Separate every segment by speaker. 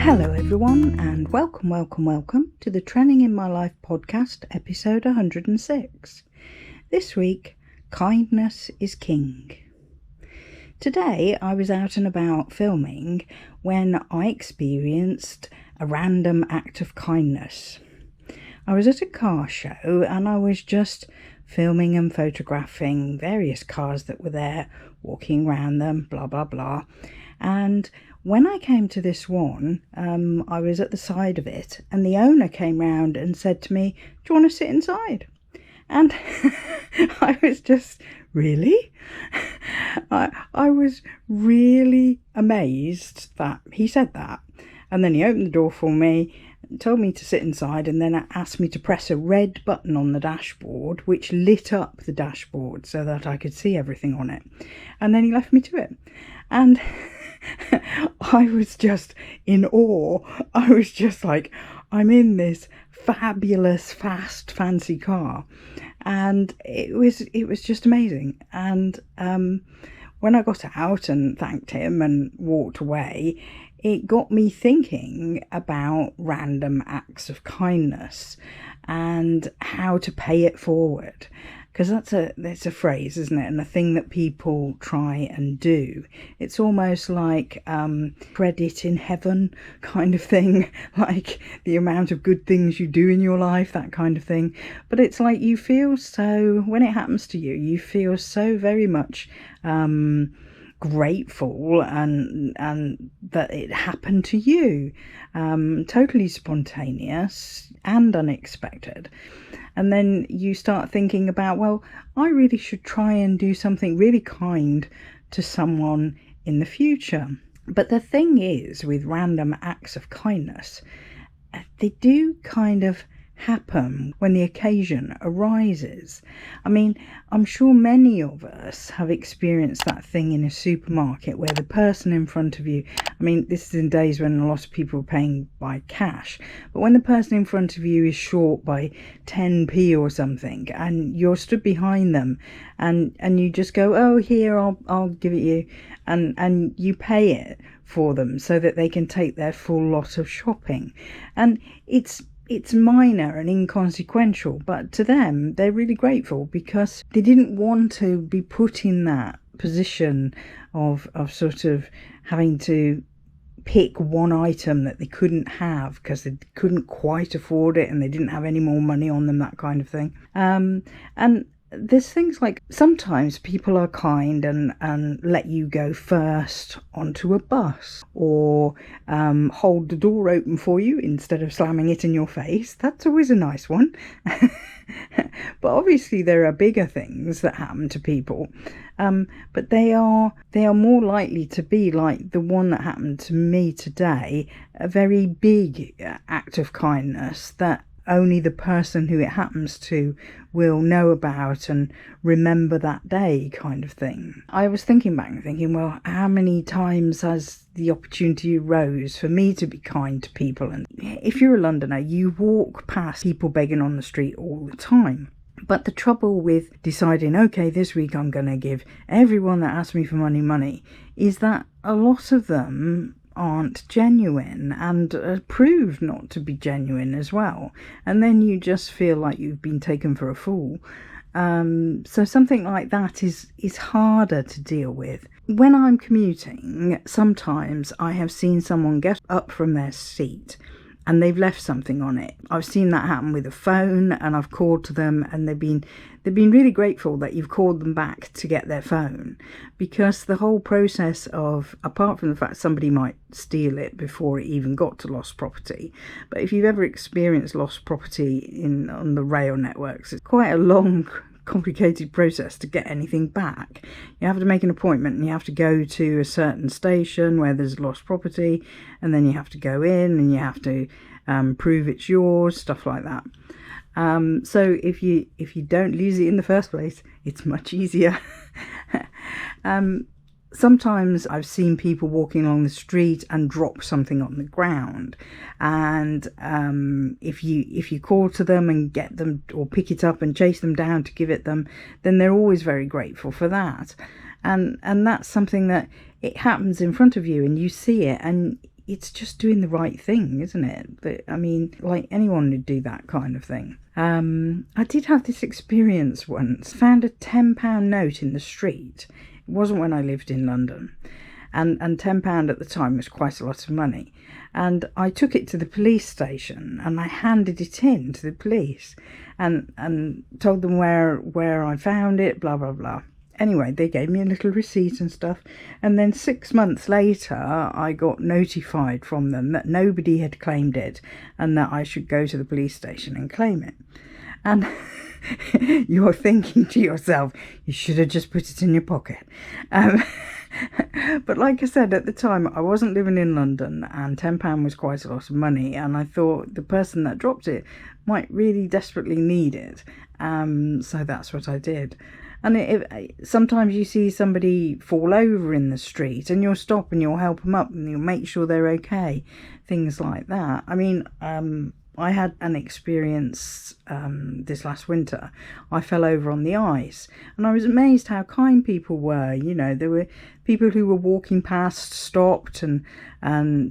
Speaker 1: Hello everyone, and welcome to the Training in My Life podcast, episode 106. This week, kindness is king. Today I was out and about filming when I experienced a random act of kindness. I was at a car show and I was just filming and photographing various cars that were there, walking around them, blah blah blah. And when I came to this one, I was at the side of it, and the owner came round and said to me, "Do you want to sit inside?" And I was just, really? I was really amazed that he said that. And then he opened the door for me, told me to sit inside, and then asked me to press a red button on the dashboard, which lit up the dashboard so that I could see everything on it. And then he left me to it. And I was just in awe. I was just like, I'm in this fabulous, fast, fancy car. And it was just amazing. And when I got out and thanked him and walked away, it got me thinking about random acts of kindness and how to pay it forward. Because that's a phrase, isn't it? And a thing that people try and do. It's almost like credit in heaven kind of thing, like the amount of good things you do in your life, that kind of thing. But it's like you feel so, when it happens to you, you feel so very much grateful and that it happened to you, totally spontaneous and unexpected. And then you start thinking about, well, I really should try and do something really kind to someone in the future. But the thing is, with random acts of kindness, they do kind of happen when the occasion arises. I mean, I'm sure many of us have experienced that thing in a supermarket where the person in front of you, I mean, this is in days when a lot of people are paying by cash, but when the person in front of you is short by 10p or something and you're stood behind them and you just go, "Oh, here, I'll give it you," and you pay it for them so that they can take their full lot of shopping. And it's minor and inconsequential, but to them they're really grateful because they didn't want to be put in that position of sort of having to pick one item that they couldn't have because they couldn't quite afford it and they didn't have any more money on them, that kind of thing. And there's things like sometimes people are kind and let you go first onto a bus, or hold the door open for you instead of slamming it in your face. That's always a nice one. But obviously there are bigger things that happen to people, but they are more likely to be like the one that happened to me today, a very big act of kindness that only the person who it happens to will know about and remember that day, kind of thing. I was thinking back and thinking, well, how many times has the opportunity arose for me to be kind to people? And if you're a Londoner, you walk past people begging on the street all the time. But the trouble with deciding, okay, this week I'm going to give everyone that asks me for money, is that a lot of them aren't genuine and proved not to be genuine as well, and then you just feel like you've been taken for a fool. So something like that is harder to deal with. When I'm commuting, sometimes I have seen someone get up from their seat and they've left something on it. I've seen that happen with a phone, and I've called to them and they've been really grateful that you've called them back to get their phone, because the whole process of, apart from the fact somebody might steal it before it even got to lost property, but if you've ever experienced lost property on the rail networks, it's quite a long, complicated process to get anything back. You have to make an appointment and you have to go to a certain station where there's lost property, and then you have to go in and you have to prove it's yours, stuff like that. So if you don't lose it in the first place, it's much easier. Sometimes I've seen people walking along the street and drop something on the ground, and if you call to them and get them or pick it up and chase them down to give it them, then they're always very grateful for that. And that's something that it happens in front of you and you see it and it's just doing the right thing, isn't it? I mean, like anyone would do that kind of thing. I did have this experience once. Found a £10 note in the street. It wasn't when I lived in London. And £10 at the time was quite a lot of money. And I took it to the police station and I handed it in to the police and told them where I found it, blah, blah, blah. Anyway, they gave me a little receipt and stuff. And then 6 months later, I got notified from them that nobody had claimed it and that I should go to the police station and claim it. And you're thinking to yourself, you should have just put it in your pocket. But like I said, at the time, I wasn't living in London and £10 was quite a lot of money. And I thought the person that dropped it might really desperately need it. So that's what I did. And sometimes you see somebody fall over in the street and you'll stop and you'll help them up and you'll make sure they're okay. Things like that. I mean, I had an experience this last winter. I fell over on the ice and I was amazed how kind people were. You know, there were people who were walking past, stopped and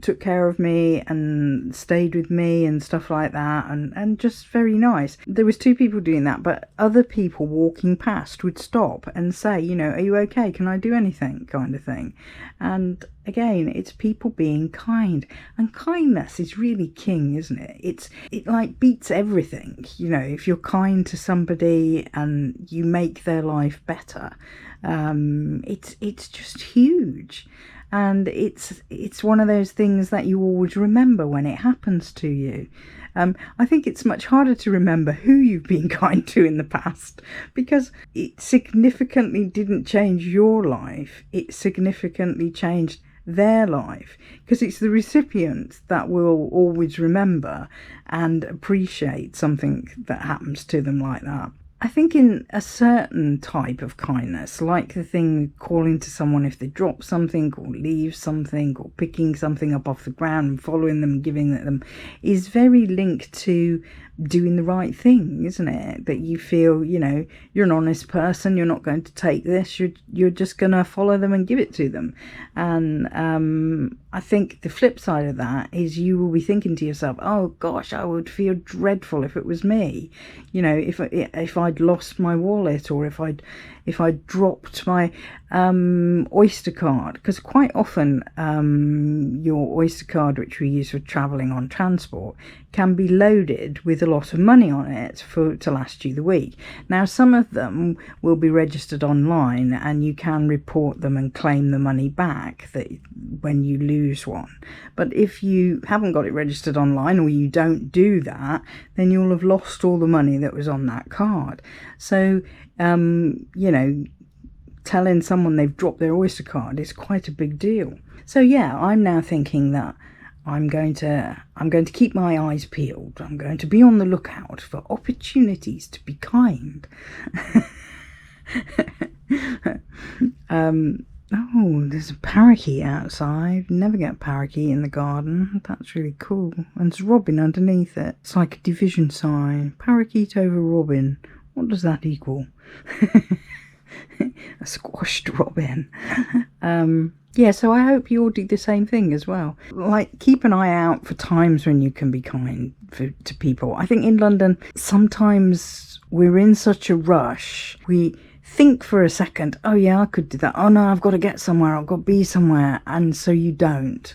Speaker 1: took care of me and stayed with me and stuff like that, and just very nice. There was 2 people doing that, but other people walking past would stop and say, you know, are you okay? Can I do anything? Kind of thing. And again, it's people being kind, and kindness is really king, isn't it? It like beats everything. You know, if you're kind to somebody and you make their life better, it's just huge. And it's one of those things that you always remember when it happens to you. I think it's much harder to remember who you've been kind to in the past, because it significantly didn't change your life. It significantly changed their life, because it's the recipient that will always remember and appreciate something that happens to them like that. I think in a certain type of kindness, like the thing calling to someone if they drop something or leave something or picking something up off the ground and following them and giving it them, is very linked to doing the right thing, isn't it? That you feel, you know, you're an honest person, you're not going to take this, you're just going to follow them and give it to them. And I think the flip side of that is you will be thinking to yourself, oh gosh, I would feel dreadful if it was me. You know, if I'd lost my wallet, or if I'd dropped my Oyster card, because quite often your Oyster card, which we use for travelling on transport, can be loaded with a lot of money on it to last you the week. Now, some of them will be registered online and you can report them and claim the money back when you lose one. But if you haven't got it registered online, or you don't do that, then you'll have lost all the money that was on that card. So, you know, telling someone they've dropped their Oyster card is quite a big deal. So yeah, I'm now thinking that I'm going to keep my eyes peeled. I'm going to be on the lookout for opportunities to be kind. Oh, there's a parakeet outside. Never get a parakeet in the garden. That's really cool. And there's robin underneath it. It's like a division sign. Parakeet over robin. What does that equal? A squashed robin. Yeah, so I hope you all do the same thing as well. Like, keep an eye out for times when you can be kind to people. I think in London, sometimes we're in such a rush. We think for a second, oh yeah, I could do that. Oh no, I've got to get somewhere. I've got to be somewhere. And so you don't.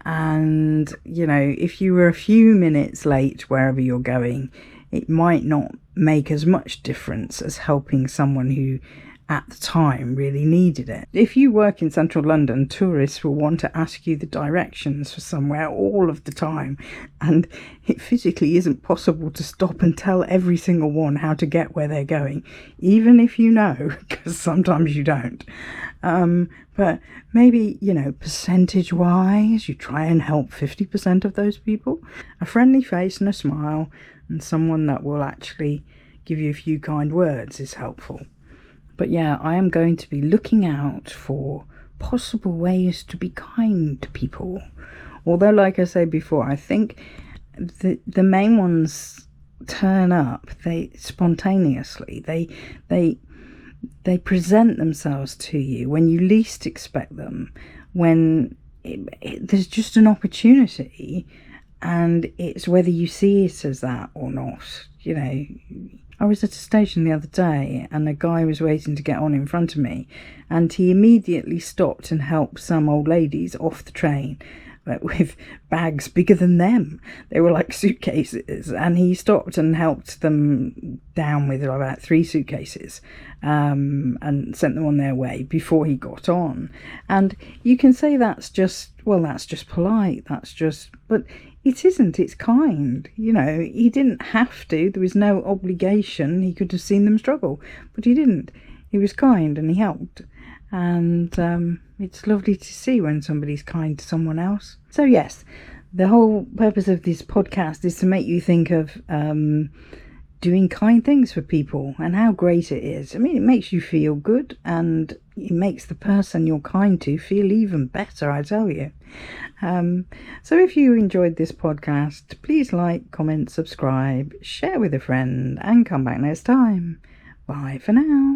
Speaker 1: And, you know, if you were a few minutes late wherever you're going, it might not make as much difference as helping someone who at the time really needed it. If you work in central London, tourists will want to ask you the directions for somewhere all of the time, and it physically isn't possible to stop and tell every single one how to get where they're going, even if you know, because sometimes you don't. But maybe, you know, percentage wise, you try and help 50% of those people. A friendly face and a smile, and someone that will actually give you a few kind words is helpful. But yeah, I am going to be looking out for possible ways to be kind to people. Although, like I said before, I think the main ones turn up. They spontaneously. They present themselves to you when you least expect them. When there's just an opportunity, and it's whether you see it as that or not. I was at a station the other day and a guy was waiting to get on in front of me, and he immediately stopped and helped some old ladies off the train with bags bigger than them. They were like suitcases, and he stopped and helped them down with about 3 suitcases, and sent them on their way before he got on. And you can say that's just polite, but it isn't. It's kind. He didn't have to. There was no obligation. He could have seen them struggle, but he didn't. He was kind and he helped. And it's lovely to see when somebody's kind to someone else. So yes, the whole purpose of this podcast is to make you think of doing kind things for people and how great it is. I mean, it makes you feel good, and it makes the person you're kind to feel even better, I tell you. So if you enjoyed this podcast, please like, comment, subscribe, share with a friend, and come back next time. Bye for now.